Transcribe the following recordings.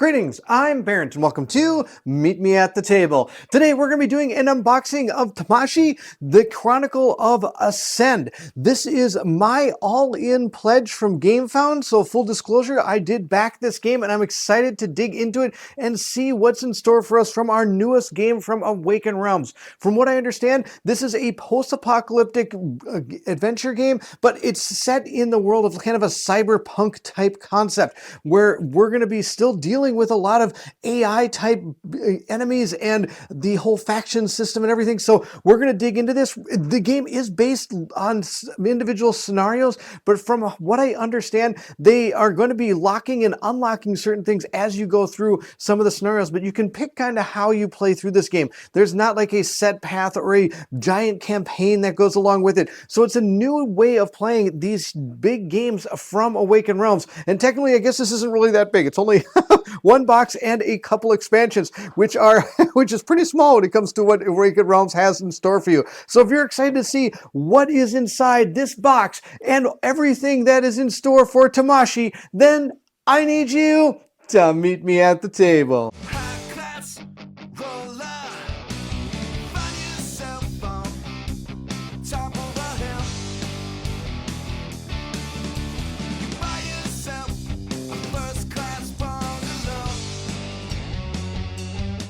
Greetings, I'm Barrett and welcome to Meet Me at the Table. Today we're going to be doing an unboxing of Tamashi, the Chronicle of Ascend. This is my all-in pledge from GameFound, so full disclosure, I did back this game and I'm excited to dig into it and see what's in store for us from our newest game from Awaken Realms. From what I understand, this is a post-apocalyptic adventure game, but it's set in the world of kind of a cyberpunk type concept where we're going to be still dealing with a lot of AI type enemies and the whole faction system and everything. So we're going to dig into this. The game is based on individual scenarios, but from what I understand, they are going to be locking and unlocking certain things as you go through some of the scenarios, but you can pick kind of how you play through this game. There's not like a set path or a giant campaign that goes along with it. So it's a new way of playing these big games from Awaken Realms. And technically, I guess this isn't really that big. It's only one box and a couple expansions, which is pretty small when it comes to what Awaken Realms has in store for you. So if you're excited to see what is inside this box and everything that is in store for Tamashii, then I need you to meet me at the table.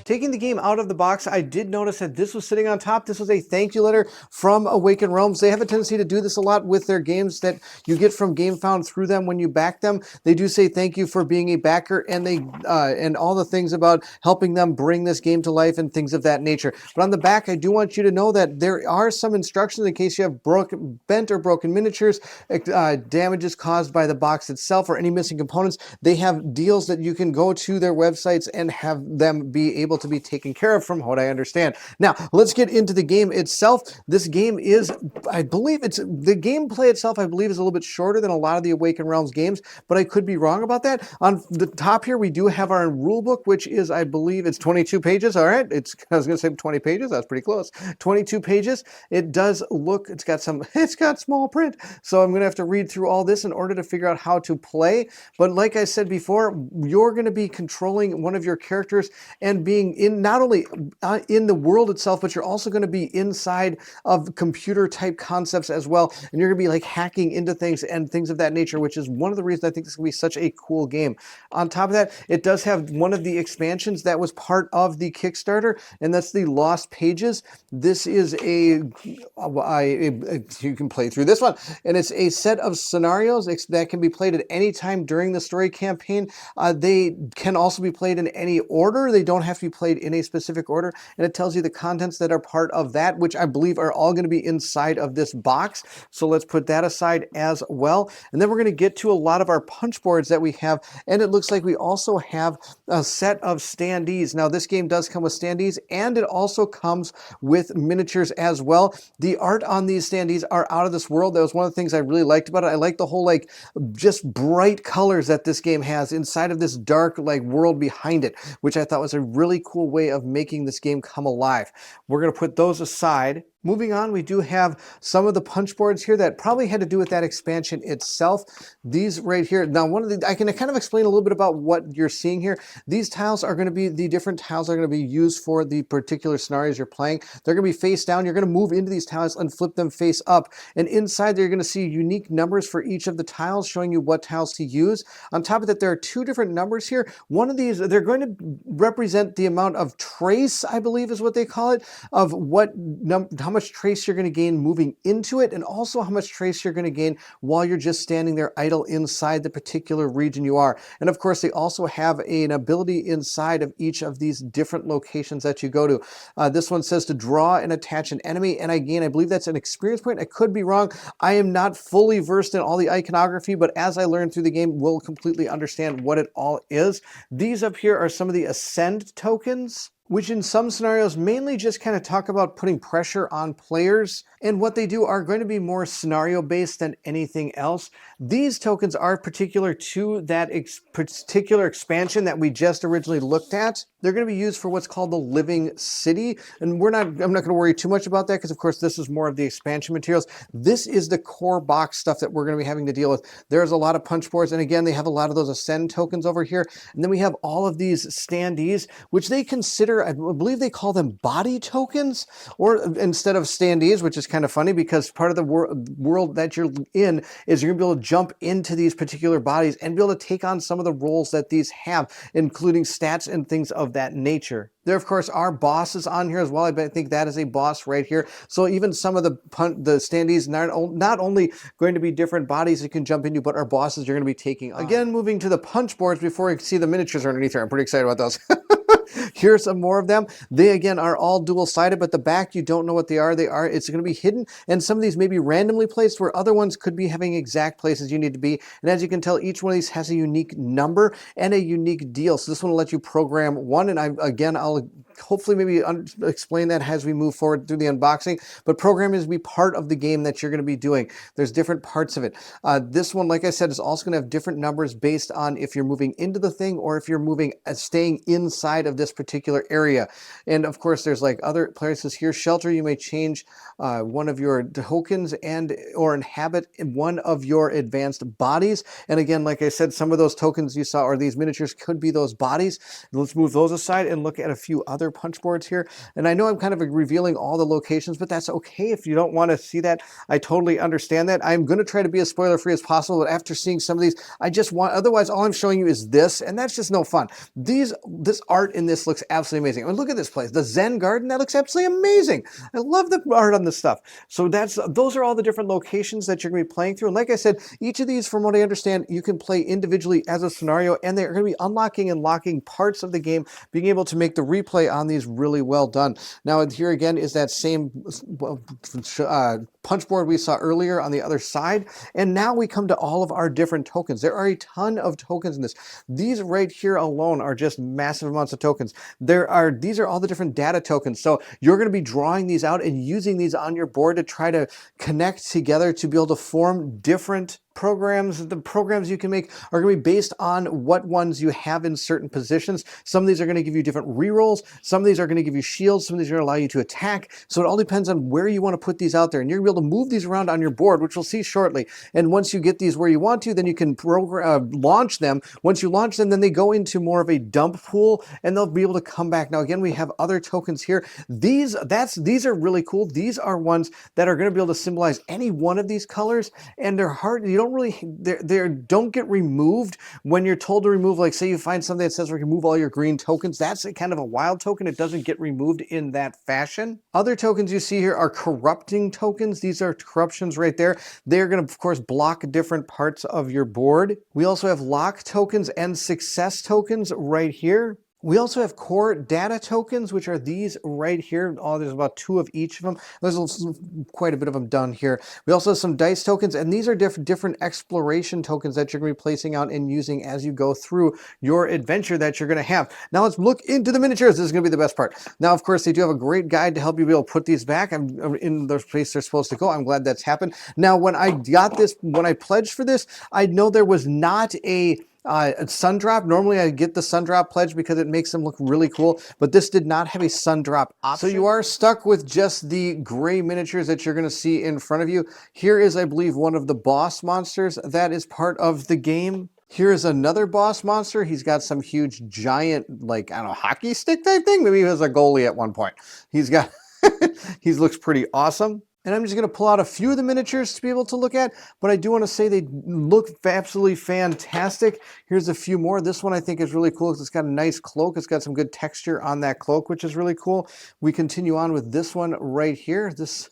Taking the game out of the box, I did notice that this was sitting on top. This was a thank you letter from Awaken Realms. They have a tendency to do this a lot with their games that you get from GameFound through them when you back them. They do say thank you for being a backer, and they and all the things about helping them bring this game to life and things of that nature. But on the back, I do want you to know that there are some instructions in case you have bent or broken miniatures, damages caused by the box itself, or any missing components. They have deals that you can go to their websites and have them be able to be taken care of from what I understand. Now, let's get into the game itself. This game is, I believe the gameplay itself, I believe, is a little bit shorter than a lot of the Awaken Realms games, but I could be wrong about that. On the top here, we do have our rulebook, which is, I believe, it's 22 pages. All right. I was going to say 20 pages. That's pretty close. 22 pages. It does look, it's got small print. So I'm going to have to read through all this in order to figure out how to play. But like I said before, you're going to be controlling one of your characters and being in not only in the world itself, but you're also going to be inside of computer type concepts as well. And you're going to be like hacking into things and things of that nature, which is one of the reasons I think this is going to be such a cool game. On top of that, it does have one of the expansions that was part of the Kickstarter, and that's the Lost Pages. This is you can play through this one, and it's a set of scenarios that can be played at any time during the story campaign. They can also be played in any order. They don't have to be played in a specific order, and it tells you the contents that are part of that, which I believe are all going to be inside of this box. So let's put that aside as well. And then we're going to get to a lot of our punch boards that we have, and it looks like we also have a set of standees. Now, this game does come with standees, and it also comes with miniatures as well. The art on these standees are out of this world. That was one of the things I really liked about it. I like the whole like just bright colors that this game has inside of this dark like world behind it, which I thought was a really cool way of making this game come alive. We're going to put those aside. Moving on, we do have some of the punch boards here that probably had to do with that expansion itself. These right here. Now, I can kind of explain a little bit about what you're seeing here. These tiles are going to be, the different tiles are going to be used for the particular scenarios you're playing. They're going to be face down. You're going to move into these tiles and flip them face up. And inside there, you're going to see unique numbers for each of the tiles, showing you what tiles to use. On top of that, there are two different numbers here. One of these, they're going to represent the amount of trace, I believe is what they call it, of how much trace you're going to gain moving into it, and also how much trace you're going to gain while you're just standing there idle inside the particular region you are. And of course, they also have an ability inside of each of these different locations that you go to. This one says to draw and attach an enemy, and again, I believe that's an experience point. I could be wrong. I am not fully versed in all the iconography, but as I learn through the game, we'll completely understand what it all is. These up here are some of the Ascend tokens. which in some scenarios mainly just kind of talk about putting pressure on players. And what they do are going to be more scenario based than anything else. These tokens are particular to that particular expansion that we just originally looked at. They're going to be used for what's called the Living City. And I'm not going to worry too much about that because, of course, this is more of the expansion materials. This is the core box stuff that we're going to be having to deal with. There's a lot of punch boards. And again, they have a lot of those Ascend tokens over here. And then we have all of these standees, which they consider, I believe they call them body tokens, or instead of standees, which is kind of funny because part of the world that you're in is you're going to be able to jump into these particular bodies and be able to take on some of the roles that these have, including stats and things of that nature. There, of course, are bosses on here as well. I think that is a boss right here. So even some of the standees not only going to be different bodies you can jump into, but are bosses you're going to be taking on. Again, moving to the punch boards before you see the miniatures underneath here. I'm pretty excited about those. Here's some more of them. They, again, are all dual-sided, but the back, you don't know what they are. It's going to be hidden, and some of these may be randomly placed, where other ones could be having exact places you need to be. And as you can tell, each one of these has a unique number and a unique deal. So this one will let you program one, and I'll hopefully maybe explain that as we move forward through the unboxing. But programming is be part of the game that you're going to be doing. There's different parts of it. This one, like I said, is also going to have different numbers based on if you're moving into the thing or if you're moving, staying inside of this particular area. And of course, there's like other places here. Shelter, you may change one of your tokens or inhabit one of your advanced bodies. And again, like I said, some of those tokens you saw or these miniatures could be those bodies. Let's move those aside and look at a few other punch boards here. And I know I'm kind of revealing all the locations, but that's okay if you don't want to see that. I totally understand that. I'm going to try to be as spoiler free as possible, but after seeing some of these, otherwise all I'm showing you is this, and that's just no fun. This art in this looks absolutely amazing. I mean, look at this place, the Zen Garden, that looks absolutely amazing. I love the art on this stuff. So those are all the different locations that you're going to be playing through. And like I said, each of these, from what I understand, you can play individually as a scenario, and they're going to be unlocking and locking parts of the game, being able to make the replay on these really well done. Now, here again is that same punch board we saw earlier on the other side. And now we come to all of our different tokens. There are a ton of tokens in this. These right here alone are just massive amounts of tokens. These are all the different data tokens. So you're going to be drawing these out and using these on your board to try to connect together to be able to form different programs. The programs you can make are going to be based on what ones you have in certain positions. Some of these are going to give you different rerolls. Some of these are going to give you shields. Some of these are going to allow you to attack. So it all depends on where you want to put these out there. And you're going to be able to move these around on your board, which we'll see shortly. And once you get these where you want to, then you can launch them. Once you launch them, then they go into more of a dump pool and they'll be able to come back. Now, again, we have other tokens here. These are really cool. These are ones that are going to be able to symbolize any one of these colors, and they're hard. You don't get removed when you're told to remove. Like, say you find something that says remove all your green tokens. That's a kind of a wild token. It doesn't get removed in that fashion. Other tokens you see here are corrupting tokens. These are corruptions right there. They're going to, of course, block different parts of your board. We also have lock tokens and success tokens right here. We also have core data tokens, which are these right here. There's about 2 of each of them. There's quite a bit of them done here. We also have some dice tokens, and these are different exploration tokens that you're going to be placing out and using as you go through your adventure that you're going to have. Now let's look into the miniatures. This is going to be the best part. Now, of course, they do have a great guide to help you be able to put these back. I'm in the place they're supposed to go. I'm glad that's happened. Now, when I pledged for this, I know there was not a sun drop. Normally I get the sun drop pledge because it makes them look really cool, but this did not have a sun drop option. So you are stuck with just the gray miniatures that you're going to see in front of you. Here is, I believe, one of the boss monsters that is part of the game. Here is another boss monster. He's got some huge giant, like, I don't know, hockey stick type thing. Maybe he was a goalie at one point. He looks pretty awesome. And I'm just going to pull out a few of the miniatures to be able to look at, but I do want to say they look absolutely fantastic. Here's a few more. This one I think is really cool because it's got a nice cloak. It's got some good texture on that cloak, which is really cool. We continue on with this one right here. This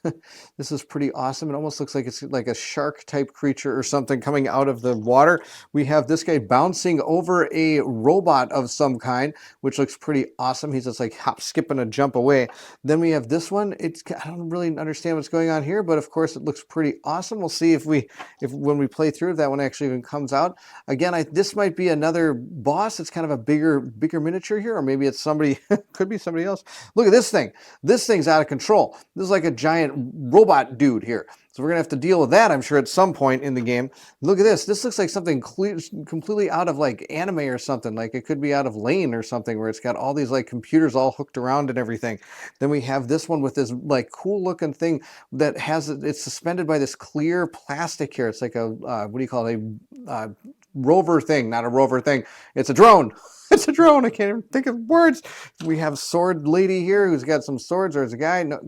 is pretty awesome. It almost looks like it's like a shark type creature or something coming out of the water. We have this guy bouncing over a robot of some kind, which looks pretty awesome. He's just like hop, skip, and a jump away. Then we have this one. I don't really understand what's going on. going on here, but of course it looks pretty awesome. We'll see if when we play through, if that one actually even comes out. Again, this might be another boss. It's kind of a bigger miniature here, or maybe it's somebody, could be somebody else. Look at this thing. This thing's out of control. This is like a giant robot dude here. So we're going to have to deal with that, I'm sure, at some point in the game. Look at this. This looks like something completely out of like anime or something. Like it could be out of Lane or something, where it's got all these like computers all hooked around and everything. Then we have this one with this like cool looking thing that it's suspended by this clear plastic here. It's like a, what do you call it? A rover thing, not a rover thing. It's a drone. It's a drone. I can't even think of words. We have Sword Lady here who's got some swords, or is a guy. No,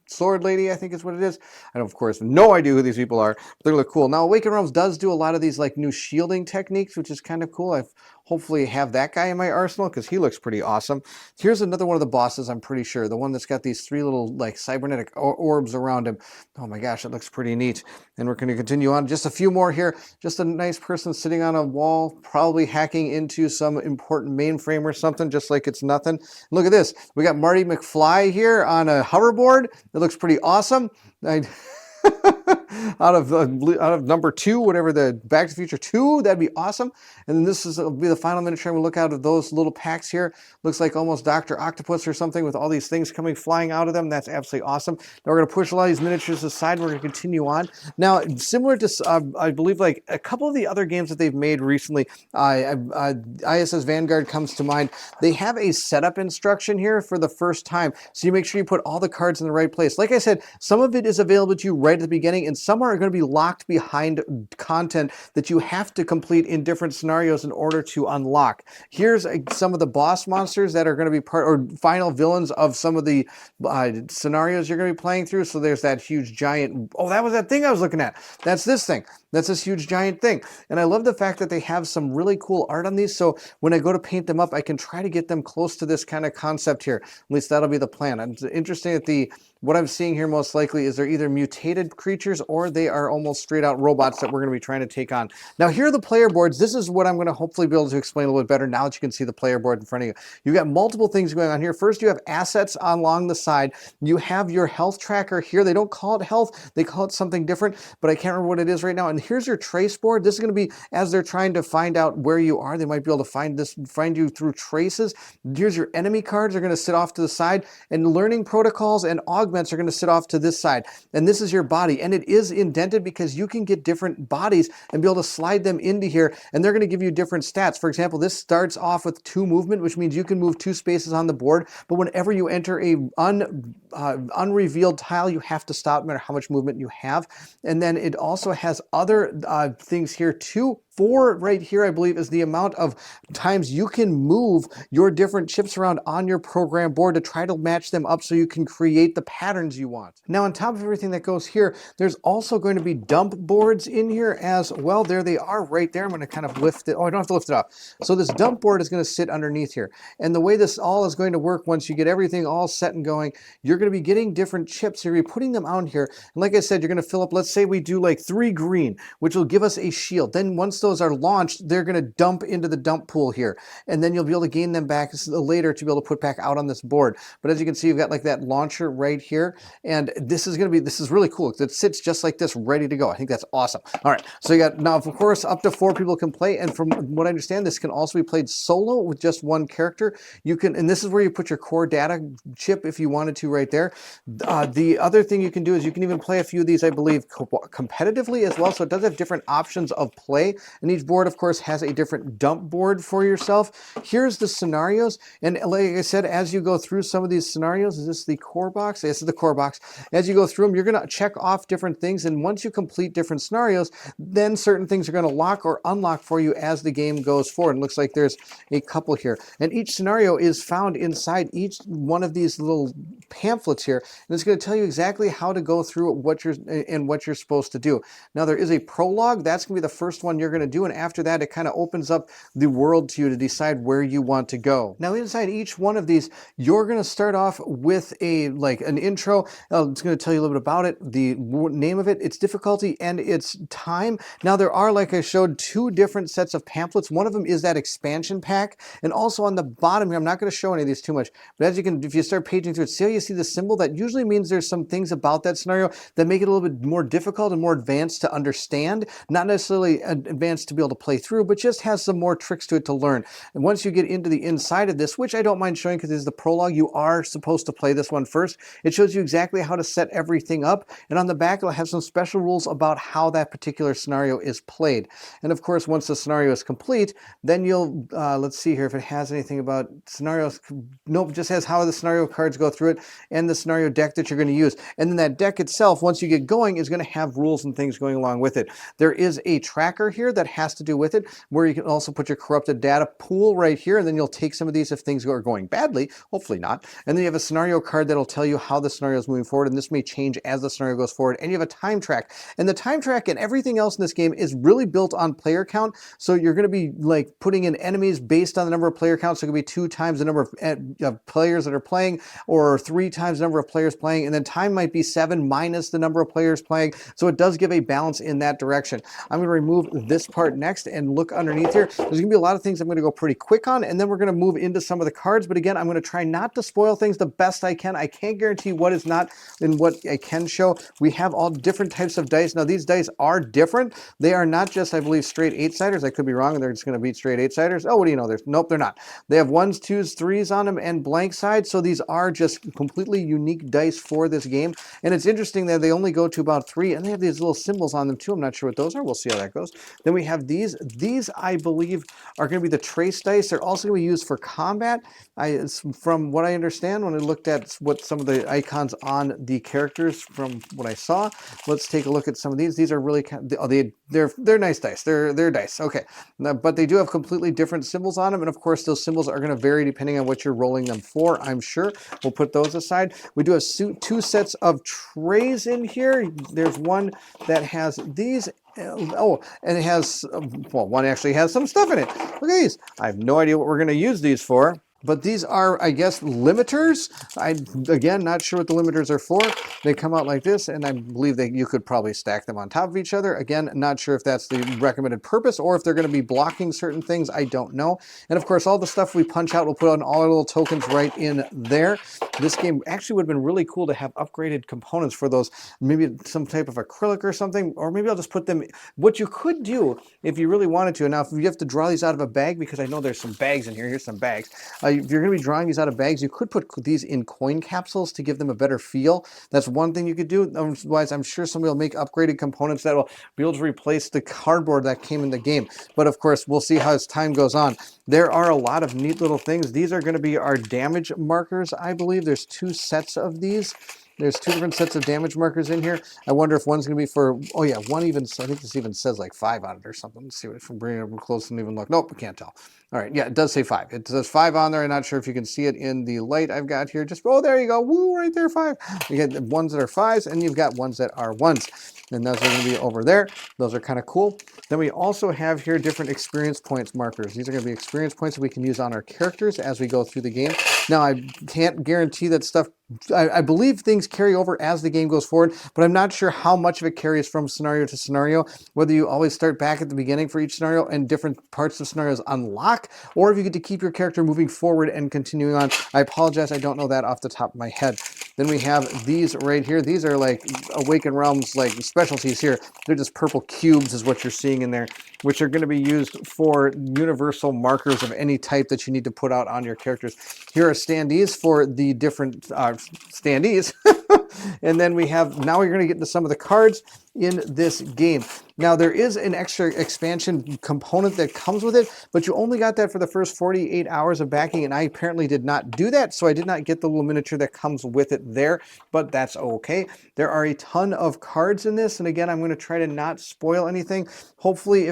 Sword Lady, I think is what it is. I don't, of course, no idea who these people are, but they look cool. Now, Awakened Realms does do a lot of these like new shielding techniques, which is kind of cool. I've hopefully have that guy in my arsenal because he looks pretty awesome. Here's another one of the bosses, I'm pretty sure. The one that's got these three little like cybernetic orbs around him. Oh my gosh, it looks pretty neat. And we're going to continue on. Just a few more here. Just a nice person sitting on a wall, probably hacking into some important mainframe or something, just like it's nothing. Look at this. We got Marty McFly here on a hoverboard. It looks pretty awesome. out of number 2, whatever, the Back to the Future 2, that'd be awesome. And then this will be the final miniature. We'll look out of those little packs here. Looks like almost Dr. Octopus or something with all these things coming flying out of them. That's absolutely awesome. Now we're going to push a lot of these miniatures aside. We're going to continue on. Now, similar to, I believe, like a couple of the other games that they've made recently, ISS Vanguard comes to mind. They have a setup instruction here for the first time. So you make sure you put all the cards in the right place. Like I said, some of it is available to you right at the beginning, and some are going to be locked behind content that you have to complete in different scenarios in order to unlock. Here's some of the boss monsters that are going to be part, or final villains of some of the scenarios you're going to be playing through. So there's that huge giant, oh, that was that thing I was looking at. That's this thing. That's this huge giant thing. And I love the fact that they have some really cool art on these. So when I go to paint them up, I can try to get them close to this kind of concept here. At least that'll be the plan. It's interesting that what I'm seeing here most likely is they're either mutated creatures or they are almost straight out robots that we're going to be trying to take on. Now here are the player boards. This is what I'm going to hopefully be able to explain a little bit better now that you can see the player board in front of you. You've got multiple things going on here. First, you have assets along the side. You have your health tracker here. They don't call it health. They call it something different, but I can't remember what it is right now. And here's your trace board. This is going to be, as they're trying to find out where you are, they might be able to find you through traces. Here's your enemy cards. They're going to sit off to the side, and learning protocols and augments are going to sit off to this side. And this is your body, and it is indented because you can get different bodies and be able to slide them into here, and they're going to give you different stats. For example, this starts off with 2 movement, which means you can move 2 spaces on the board, but whenever you enter a unrevealed tile, you have to stop no matter how much movement you have. And then it also has other things here too. 4 right here, I believe, is the amount of times you can move your different chips around on your program board to try to match them up so you can create the patterns you want. Now, on top of everything that goes here, there's also going to be dump boards in here as well. There they are right there. I'm going to kind of lift it. Oh, I don't have to lift it up. So this dump board is going to sit underneath here. And the way this all is going to work, once you get everything all set and going, you're going to be getting different chips here. You're putting them out here. And like I said, you're going to fill up, let's say we do like 3 green, which will give us a shield. Then once those are launched, they're going to dump into the dump pool here, and then you'll be able to gain them back later to be able to put back out on this board. But as you can see, you've got like that launcher right here, and this is really cool. It sits just like this, ready to go. I think that's awesome. All right, so you got, now of course up to 4 people can play, and from what I understand, this can also be played solo with just 1 character. You can, and this is where you put your core data chip if you wanted to right there. The other thing you can do is you can even play a few of these, I believe, competitively as well. So it does have different options of play, and each board, of course, has a different dump board for yourself. Here's the scenarios, and like I said, as you go through some of these scenarios, is this the core box? This is the core box. As you go through them, you're going to check off different things, and once you complete different scenarios, then certain things are going to lock or unlock for you as the game goes forward. It looks like there's a couple here, and each scenario is found inside each one of these little pamphlets here, and it's going to tell you exactly how to go through what you're supposed to do. Now, there is a prologue. That's going to be the first one you're going going to do, and after that it kind of opens up the world to you to decide where you want to go. Now inside each one of these, you're going to start off with an intro. It's going to tell you a little bit about it, the name of it, its difficulty, and its time. Now there are, like I showed, 2 different sets of pamphlets. One of them is that expansion pack, and also on the bottom here, I'm not going to show any of these too much, but as you can, if you start paging through it, see how you see the symbol? That usually means there's some things about that scenario that make it a little bit more difficult and more advanced to understand. Not necessarily advanced to be able to play through, but just has some more tricks to it to learn. And once you get into the inside of this, which I don't mind showing because this is the prologue, you are supposed to play this one first. It shows you exactly how to set everything up, and on the back it'll have some special rules about how that particular scenario is played. And of course, once the scenario is complete, then you'll, let's see here if it has anything about scenarios. Nope, just has how the scenario cards go through it and the scenario deck that you're going to use. And then that deck itself, once you get going, is going to have rules and things going along with it. There is a tracker here that has to do with it, where you can also put your corrupted data pool right here, and then you'll take some of these if things are going badly, hopefully not. And then you have a scenario card that'll tell you how the scenario is moving forward, and this may change as the scenario goes forward. And you have a time track, and the time track and everything else in this game is really built on player count. So you're going to be like putting in enemies based on the number of player counts. So it could be 2 times the number of players that are playing, or 3 times the number of players playing, and then time might be 7 minus the number of players playing. So it does give a balance in that direction. I'm going to remove this part next and look underneath here. There's going to be a lot of things I'm going to go pretty quick on, and then we're going to move into some of the cards. But again, I'm going to try not to spoil things the best I can. I can't guarantee what is not and what I can show. We have all different types of dice. Now these dice are different. They are not just, I believe, straight 8-siders. I could be wrong, and they're just going to beat straight 8-siders. Oh, what do you know? Nope, they're not. They have 1s, 2s, 3s on them and blank sides. So these are just completely unique dice for this game. And it's interesting that they only go to about 3, and they have these little symbols on them too. I'm not sure what those are. We'll see how that goes. Then we have these. These, I believe, are going to be the trace dice. They're also going to be used for combat. From what I understand, when I looked at what some of the icons on the characters from what I saw, let's take a look at some of these. These are really, they're nice dice. They're dice. Okay, but they do have completely different symbols on them, and of course those symbols are going to vary depending on what you're rolling them for, I'm sure. We'll put those aside. We do have 2 sets of trays in here. There's one that has these. Oh, and it has, well, one actually has some stuff in it. Look at these. I have no idea what we're going to use these for. But these are, I guess, limiters. Again, not sure what the limiters are for. They come out like this, and I believe that you could probably stack them on top of each other. Again, not sure if that's the recommended purpose or if they're going to be blocking certain things. I don't know. And of course, all the stuff we punch out, we'll put on all our little tokens right in there. This game actually would have been really cool to have upgraded components for those, maybe some type of acrylic or something, or maybe I'll just put them. What you could do if you really wanted to, now if you have to draw these out of a bag, because I know there's some bags in here. Here's some bags. If you're going to be drawing these out of bags, you could put these in coin capsules to give them a better feel. That's one thing you could do. Otherwise, I'm sure somebody will make upgraded components that will be able to replace the cardboard that came in the game. But of course, we'll see how as time goes on. There are a lot of neat little things. These are going to be our damage markers, I believe. There's 2 sets of these. There's 2 different sets of damage markers in here. I wonder if one's going to be for, oh yeah, one even, I think this even says like 5 on it or something. Let's see if I'm bringing it up close and even look. Nope, I can't tell. All right, yeah, it does say 5. It says 5 on there. I'm not sure if you can see it in the light I've got here. Just, oh, there you go. Woo, right there, 5. You get ones that are 5s, and you've got ones that are 1s. And those are going to be over there. Those are kind of cool. Then we also have here different experience points markers. These are going to be experience points that we can use on our characters as we go through the game. Now, I can't guarantee that stuff, I believe things carry over as the game goes forward, but I'm not sure how much of it carries from scenario to scenario, whether you always start back at the beginning for each scenario and different parts of scenarios unlock, or if you get to keep your character moving forward and continuing on. I apologize, I don't know that off the top of my head. Then we have these right here. These are like Awakened Realms like specialties here. They're just purple cubes is what you're seeing in there, which are going to be used for universal markers of any type that you need to put out on your characters. Here are standees for the different standees. And then we have, now we're going to get into some of the cards in this game. Now there is an extra expansion component that comes with it, but you only got that for the first 48 hours of backing, and I apparently did not do that, so I did not get the little miniature that comes with it there, but that's okay. There are a ton of cards in this, and again, I'm going to try to not spoil anything. Hopefully,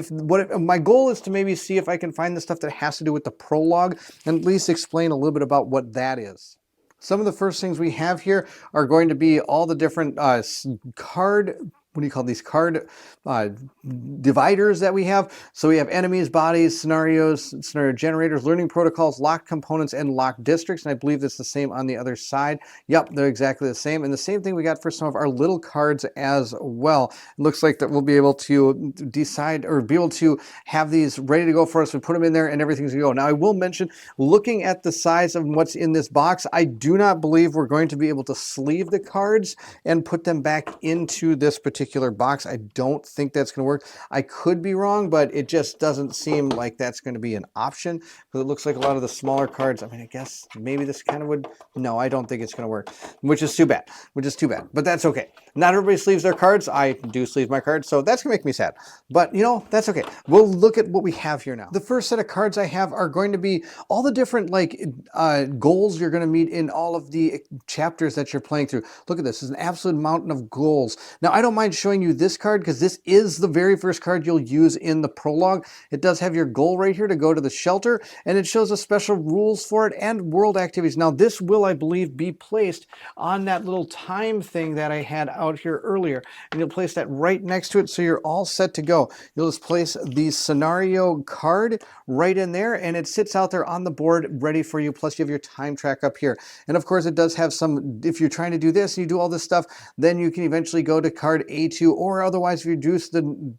my goal is to maybe see if I can find the stuff that has to do with the prologue, and at least explain a little bit about what that is. Some of the first things we have here are going to be all the different card what do you call these card dividers that we have. So we have enemies, bodies, scenarios, scenario generators, learning protocols, locked components, and locked districts. And I believe it's the same on the other side. Yep, they're exactly the same. And the same thing we got for some of our little cards as well. It looks like that we'll be able to decide or be able to have these ready to go for us and put them in there and everything's gonna go. Now I will mention, looking at the size of what's in this box, I do not believe we're going to be able to sleeve the cards and put them back into this particular box. I don't think that's going to work. I could be wrong, but it just doesn't seem like that's going to be an option, because it looks like a lot of the smaller cards, I mean, I guess maybe this kind of would, no, I don't think it's going to work, which is too bad, but that's okay. Not everybody sleeves their cards. I do sleeve my cards, so that's going to make me sad, but you know, that's okay. We'll look at what we have here now. The first set of cards I have are going to be all the different goals you're going to meet in all of the chapters that you're playing through. Look at this. This is an absolute mountain of goals. Now, I don't mind showing you this card because this is the very first card you'll use in the prologue. It does have your goal right here to go to the shelter, and it shows the special rules for it and world activities. Now, this will, I believe, be placed on that little time thing that I had out here earlier, and you'll place that right next to it so you're all set to go. You'll just place the scenario card right in there, and it sits out there on the board ready for you. Plus, you have your time track up here. And of course, it does have some, if you're trying to do this and you do all this stuff, then you can eventually go to card A2, or otherwise if you reduce the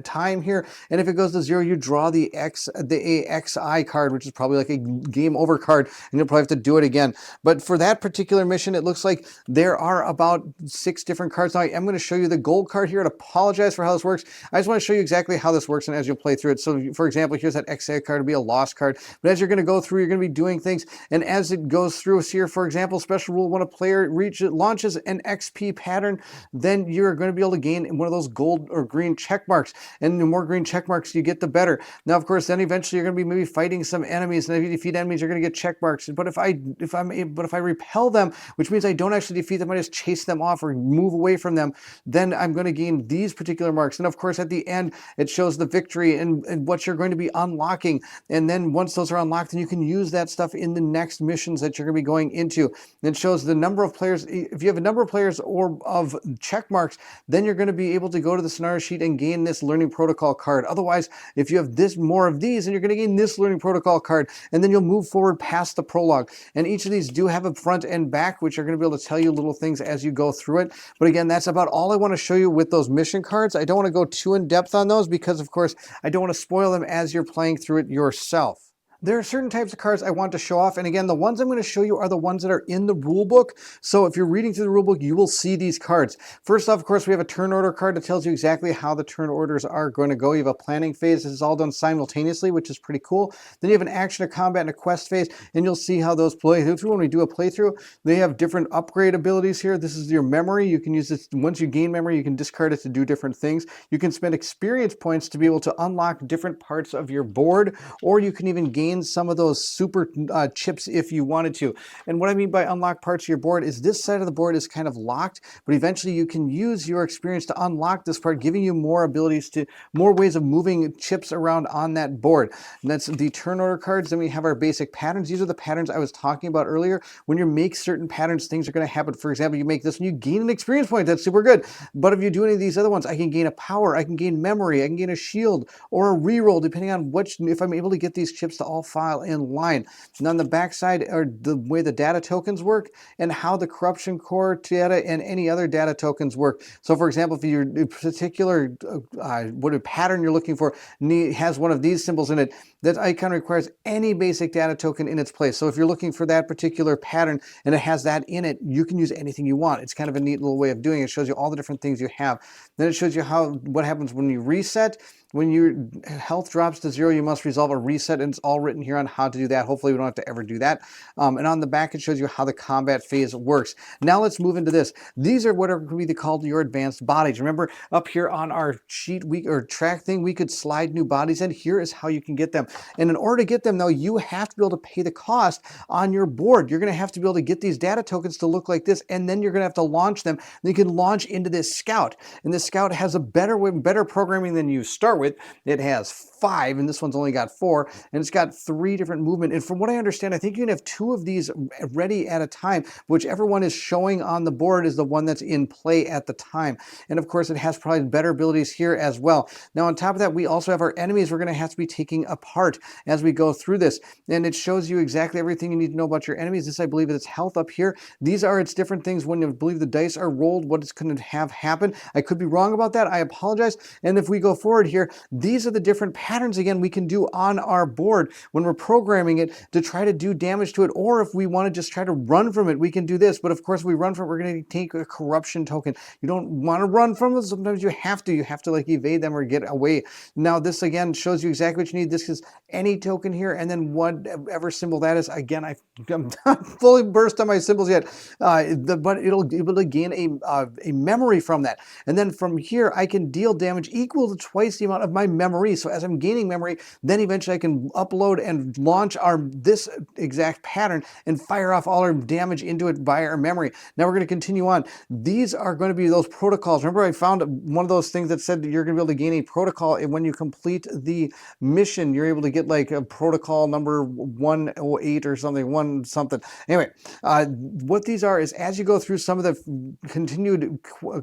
time here, and if it goes to 0, you draw the AXI card, which is probably like a game over card, and you'll probably have to do it again. But for that particular mission, it looks like there are about 6 different cards. Now, I am going to show you the gold card here. I apologize for how this works. I just want to show you exactly how this works and as you'll play through it. So for example, here's that XA card to be a lost card. But as you're going to go through, you're going to be doing things. And as it goes through here, for example, special rule, when a player launches an XP pattern, then you're going to be able to gain one of those gold or green check marks. And the more green check marks you get, the better. Now, of course, then eventually you're going to be maybe fighting some enemies. And if you defeat enemies, you're going to get check marks. But if I repel them, which means I don't actually defeat them, I just chase them off or move away from them, then I'm going to gain these particular marks. And of course, at the end, it shows the victory and what you're going to be unlocking. And then once those are unlocked, then you can use that stuff in the next missions that you're going to be going into. And it shows the number of players. If you have a number of players or of check marks, then you're going to be able to go to the scenario sheet and gain this learning protocol card. Otherwise, if you have more of these, then you're going to gain this learning protocol card, and then you'll move forward past the prologue. And each of these do have a front and back, which are going to be able to tell you little things as you go through it. But again, that's about all I want to show you with those mission cards. I don't want to go too in depth on those because, of course, I don't want to spoil them as you're playing through it yourself. There are certain types of cards I want to show off, and again, the ones I'm going to show you are the ones that are in the rule book. So if you're reading through the rule book, you will see these cards. First off, of course, we have a turn order card that tells you exactly how the turn orders are going to go. You have a planning phase. This is all done simultaneously, which is pretty cool. Then you have an action, a combat, and a quest phase, and you'll see how those play through. When we do a playthrough, they have different upgrade abilities here. This is your memory. You can use this. Once you gain memory, you can discard it to do different things. You can spend experience points to be able to unlock different parts of your board, or you can even gain some of those super chips if you wanted to. And what I mean by unlock parts of your board is this side of the board is kind of locked, but eventually you can use your experience to unlock this part, giving you more abilities to, more ways of moving chips around on that board. And that's the turn order cards. Then we have our basic patterns. These are the patterns I was talking about earlier. When you make certain patterns, things are going to happen. For example, you make this and you gain an experience point. That's super good. But if you do any of these other ones, I can gain a power, I can gain memory, I can gain a shield or a reroll, depending on which, if I'm able to get these chips to all file in line. And on the back side are the way the data tokens work and how the corruption core data and any other data tokens work. So for example, if your particular what a pattern you're looking for has one of these symbols in it, that icon requires any basic data token in its place. So if you're looking for that particular pattern and it has that in it, you can use anything you want. It's kind of a neat little way of doing it. It shows you all the different things you have. Then it shows you what happens when you reset. When your health drops to 0, you must resolve a reset, and it's all written here on how to do that. Hopefully we don't have to ever do that. And on the back, it shows you how the combat phase works. Now let's move into this. These are what are going to be called your advanced bodies. Remember up here on our sheet or track thing, we could slide new bodies in. Here is how you can get them. And in order to get them, though, you have to be able to pay the cost on your board. You're going to have to be able to get these data tokens to look like this, and then you're going to have to launch them. Then you can launch into this scout. And this scout has a better programming than you start with. It has 5, and this one's only got 4, and it's got 3 different movement. And from what I understand, I think you can have 2 of these ready at a time. Whichever one is showing on the board is the one that's in play at the time. And of course, it has probably better abilities here as well. Now, on top of that, we also have our enemies we're going to have to be taking apart as we go through this. And it shows you exactly everything you need to know about your enemies. This, I believe, is its health up here. These are its different things when you believe the dice are rolled, what it's going to have happen. I could be wrong about that. I apologize. And if we go forward here, these are the different patterns, again, we can do on our board when we're programming it to try to do damage to it. Or if we want to just try to run from it, we can do this. But of course, if we run from it, we're going to take a corruption token. You don't want to run from them. Sometimes you have to. You have to like evade them or get away. Now, this again shows you exactly what you need. This is any token here, and then whatever symbol that is. Again, I'm not fully burst on my symbols yet, but it'll be able to gain a memory from that. And then from here, I can deal damage equal to twice the amount of my memory. So as I'm gaining memory, then eventually I can upload and launch this exact pattern and fire off all our damage into it via our memory. Now we're going to continue on. These are going to be those protocols. Remember, I found one of those things that said that you're going to be able to gain a protocol, and when you complete the mission, you're able to get like a protocol number 108 or something, one something. Anyway, what these are is as you go through some of the continued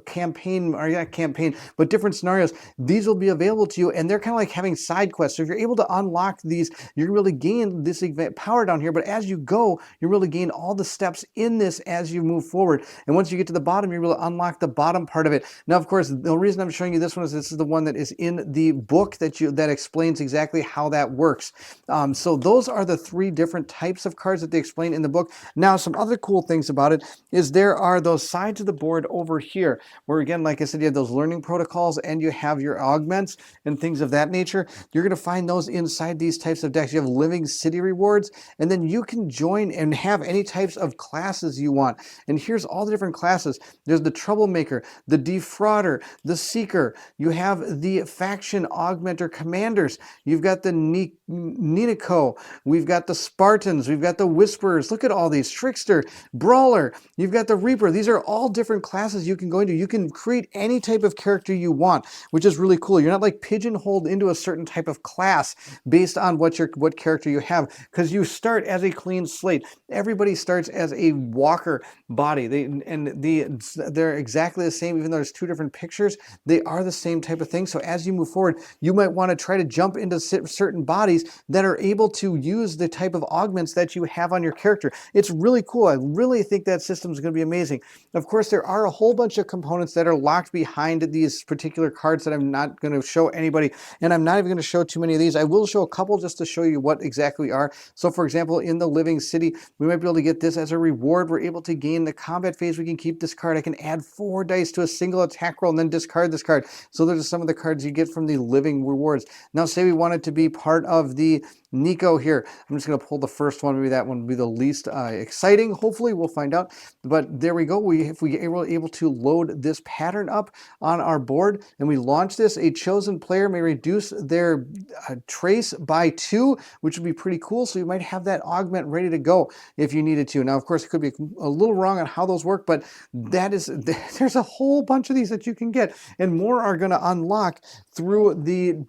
campaign, or not campaign, but different scenarios, these will be available to you, and they're kind of like having side quests. So if you're able to unlock these, you're going to really gain this power down here, but as you go, you're really gain all the steps in this as you move forward. And once you get to the bottom, you're able to unlock the bottom part of it. Now, of course, the reason I'm showing you this one is this is the one that is in the book that explains exactly how that works. So those are the 3 different types of cards that they explain in the book. Now, some other cool things about it is there are those sides of the board over here where, again, like I said, you have those learning protocols and you have your augments and things of that nature. You're going to find those inside these types of decks. You have living city rewards, and then you can join and have any types of classes you want. And here's all the different classes. There's the troublemaker, the defrauder, the seeker. You have the faction augmenter commanders. You've got the Niniko. We've got the Spartans. We've got the Whisperers. Look at all these. Trickster, Brawler. You've got the Reaper. These are all different classes you can go into. You can create any type of character you want, which is really cool. You're not like pigeonholed into a certain type of class based on what character you have, because you start as a clean slate. Everybody starts as a walker body. They're exactly the same, even though there's 2 different pictures. They are the same type of thing. So as you move forward, you might want to try to jump into certain bodies that are able to use the type of augments that you have on your character. It's really cool. I really think that system is going to be amazing. Of course, there are a whole bunch of components that are locked behind these particular cards that I'm not going to show anybody, and I'm not even going to show too many of these. I will show a couple just to show you what exactly are. So for example, in the living city, we might be able to get this as a reward. We're able to gain the combat phase. We can keep this card. I can add 4 dice to a single attack roll and then discard this card. So those are some of the cards you get from the living rewards. Now, say we wanted to be part of the Nico here. I'm just going to pull the first one. Maybe that one will be the least exciting. Hopefully, we'll find out. But there we go. If we are able to load this pattern up on our board and we launch this, a chosen player may reduce their trace by 2, which would be pretty cool. So you might have that augment ready to go if you needed to. Now, of course, it could be a little wrong on how those work, but there's a whole bunch of these that you can get, and more are going to unlock through the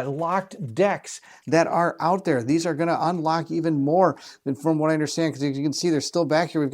locked decks that are out there. These are going to unlock even more than from what I understand, because you can see they're still back here. We've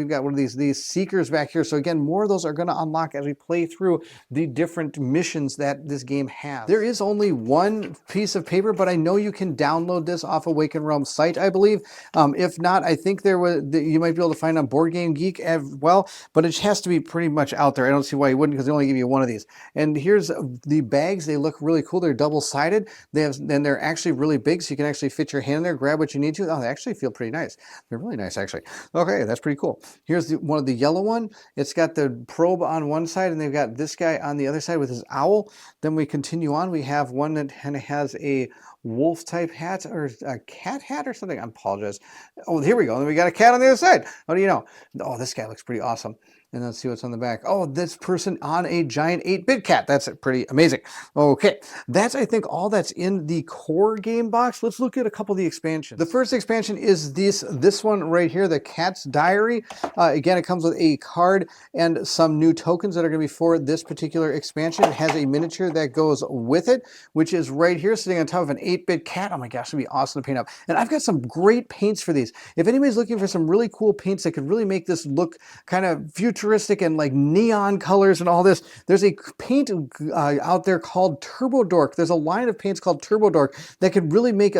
got one of these seekers back here. So again, more of those are going to unlock as we play through the different missions that this game has. There is only one piece of paper, but I know you can download this off Awaken Realms site, I believe. If not, I think you might be able to find on Board Game Geek as well, but it has to be pretty much out there. I don't see why you wouldn't, because they only give you one of these. And here's the bags. They look really cool. They're double-sided. They're actually really big, so you can actually fit your hand in there, grab what you need to. Oh, they actually feel pretty nice. They're really nice, actually. Okay, that's pretty cool. Here's one of the yellow one. It's got the probe on one side, and they've got this guy on the other side with his owl. Then we continue on. We have one that kind of has a wolf type hat, or a cat hat or something. I apologize. Oh, here we go. And we got a cat on the other side. What do you know? Oh, this guy looks pretty awesome. And let's see what's on the back. Oh, this person on a giant 8-bit cat. That's pretty amazing. Okay, that's, I think, all that's in the core game box. Let's look at a couple of the expansions. The first expansion is this one right here, the Cat's Diary. Again, it comes with a card and some new tokens that are going to be for this particular expansion. It has a miniature that goes with it, which is right here sitting on top of an 8-bit cat. Oh my gosh, it'd be awesome to paint up. And I've got some great paints for these. If anybody's looking for some really cool paints that could really make this look kind of futuristic and like neon colors and all this, there's a paint out there called Turbo Dork. There's a line of paints called Turbo Dork that could really make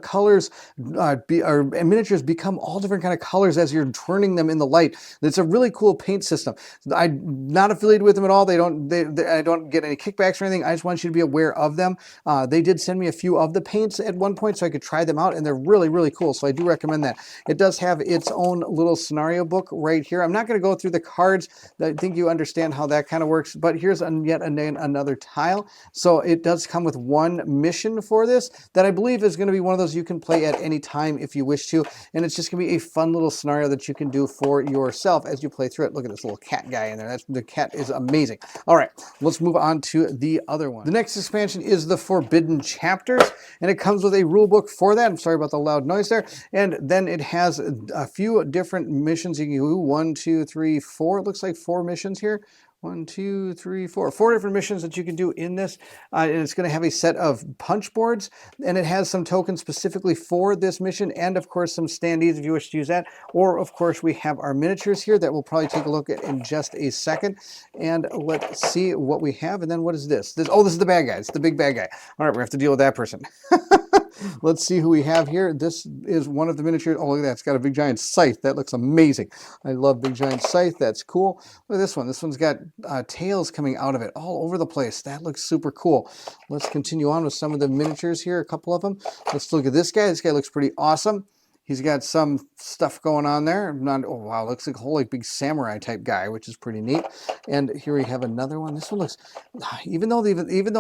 colors or miniatures become all different kind of colors as you're turning them in the light. It's a really cool paint system. I'm not affiliated with them at all. I don't get any kickbacks or anything. I just want you to be aware of them. They did send me a few of the paints at one point so I could try them out, and they're really, really cool. So I do recommend that. It does have its own little scenario book right here. I'm not going to go through the cards. I think you understand how that kind of works, but here's yet another tile. So it does come with one mission for this that I believe is going to be one of those you can play at any time if you wish to, and it's just going to be a fun little scenario that you can do for yourself as you play through it. Look at this little cat guy in there. The cat is amazing. All right, let's move on to the other one. The next expansion is the Forbidden Chapters, and it comes with a rule book for that. I'm sorry about the loud noise there. And then it has a few different missions you can do. 1, 2, 3, 4. It looks like 4 missions here. 1, 2, 3, 4. 4 different missions that you can do in this. And it's going to have a set of punch boards, and it has some tokens specifically for this mission, and of course some standees if you wish to use that. Or of course we have our miniatures here that we'll probably take a look at in just a second. And let's see what we have. And then what is this? Oh, this is the bad guy. It's the big bad guy. All right, we have to deal with that person. Let's see who we have here. This is one of the miniatures. Oh, look at that. It's got a big giant scythe. That looks amazing. I love big giant scythe. That's cool. Look at this one. This one's got tails coming out of it all over the place. That looks super cool. Let's continue on with some of the miniatures here, a couple of them. Let's look at this guy. This guy looks pretty awesome. He's got some stuff going on there. Oh wow, looks like a whole big samurai type guy, which is pretty neat. And here we have another one. This one looks, even though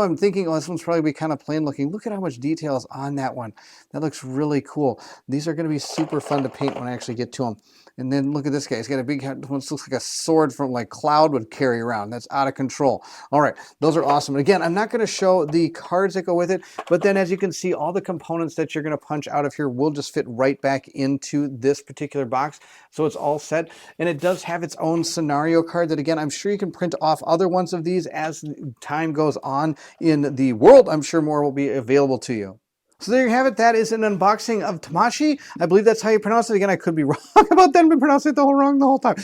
I'm thinking, oh, this one's probably be kind of plain looking, look at how much detail is on that one. That looks really cool. These are going to be super fun to paint when I actually get to them. And then look at this guy. He's got a big head. One looks like a sword from like Cloud would carry around. That's out of control. All right, those are awesome. And again, I'm not going to show the cards that go with it, but then as you can see, all the components that you're going to punch out of here will just fit right back into this particular box. So it's all set. And it does have its own scenario card that, again, I'm sure you can print off other ones of these as time goes on in the world. I'm sure more will be available to you. So there you have it. That is an unboxing of Tamashii. I believe that's how you pronounce it. Again, I could be wrong about that. I've been pronouncing it wrong the whole time.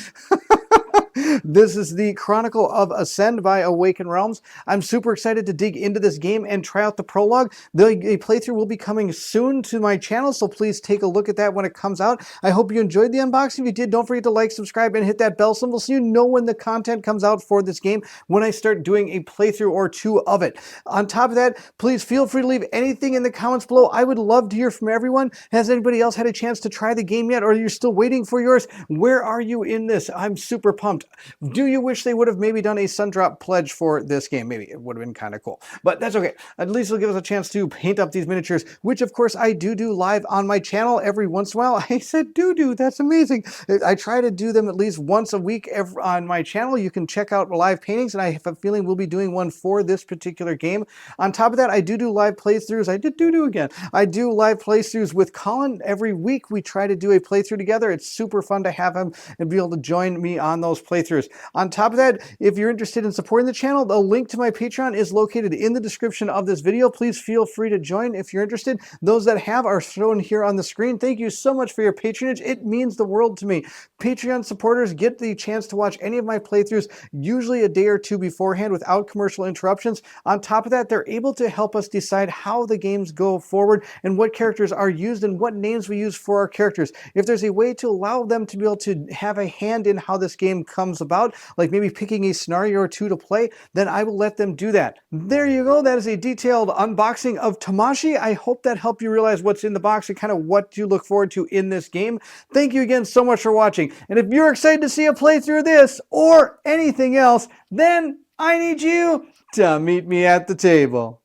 This is the Chronicle of Ascend by Awaken Realms. I'm super excited to dig into this game and try out the prologue. A playthrough will be coming soon to my channel, so please take a look at that when it comes out. I hope you enjoyed the unboxing. If you did, don't forget to like, subscribe, and hit that bell symbol so you know when the content comes out for this game, when I start doing a playthrough or two of it. On top of that, please feel free to leave anything in the comments below. I would love to hear from everyone. Has anybody else had a chance to try the game yet, or you're still waiting for yours? Where are you in this? I'm super pumped. Do you wish they would have maybe done a Sundrop pledge for this game? Maybe it would have been kind of cool, but that's okay. At least it'll give us a chance to paint up these miniatures, which of course I do live on my channel every once in a while. I said do, that's amazing. I try to do them at least once a week on my channel. You can check out live paintings, and I have a feeling we'll be doing one for this particular game. On top of that, I do live playthroughs. I did do again. I do live playthroughs with Colin every week. We try to do a playthrough together. It's super fun to have him and be able to join me on those playthroughs. On top of that, if you're interested in supporting the channel, the link to my Patreon is located in the description of this video. Please feel free to join if you're interested. Those that have are shown here on the screen. Thank you so much for your patronage. It means the world to me. Patreon supporters get the chance to watch any of my playthroughs, usually a day or two beforehand without commercial interruptions. On top of that, they're able to help us decide how the games go forward and what characters are used and what names we use for our characters. If there's a way to allow them to be able to have a hand in how this game comes about, like maybe picking a scenario or two to play, then I will let them do that. There you go. That is a detailed unboxing of Tamashii. I hope that helped you realize what's in the box and kind of what you look forward to in this game. Thank you again so much for watching. And if you're excited to see a playthrough of this or anything else, then I need you to meet me at the table.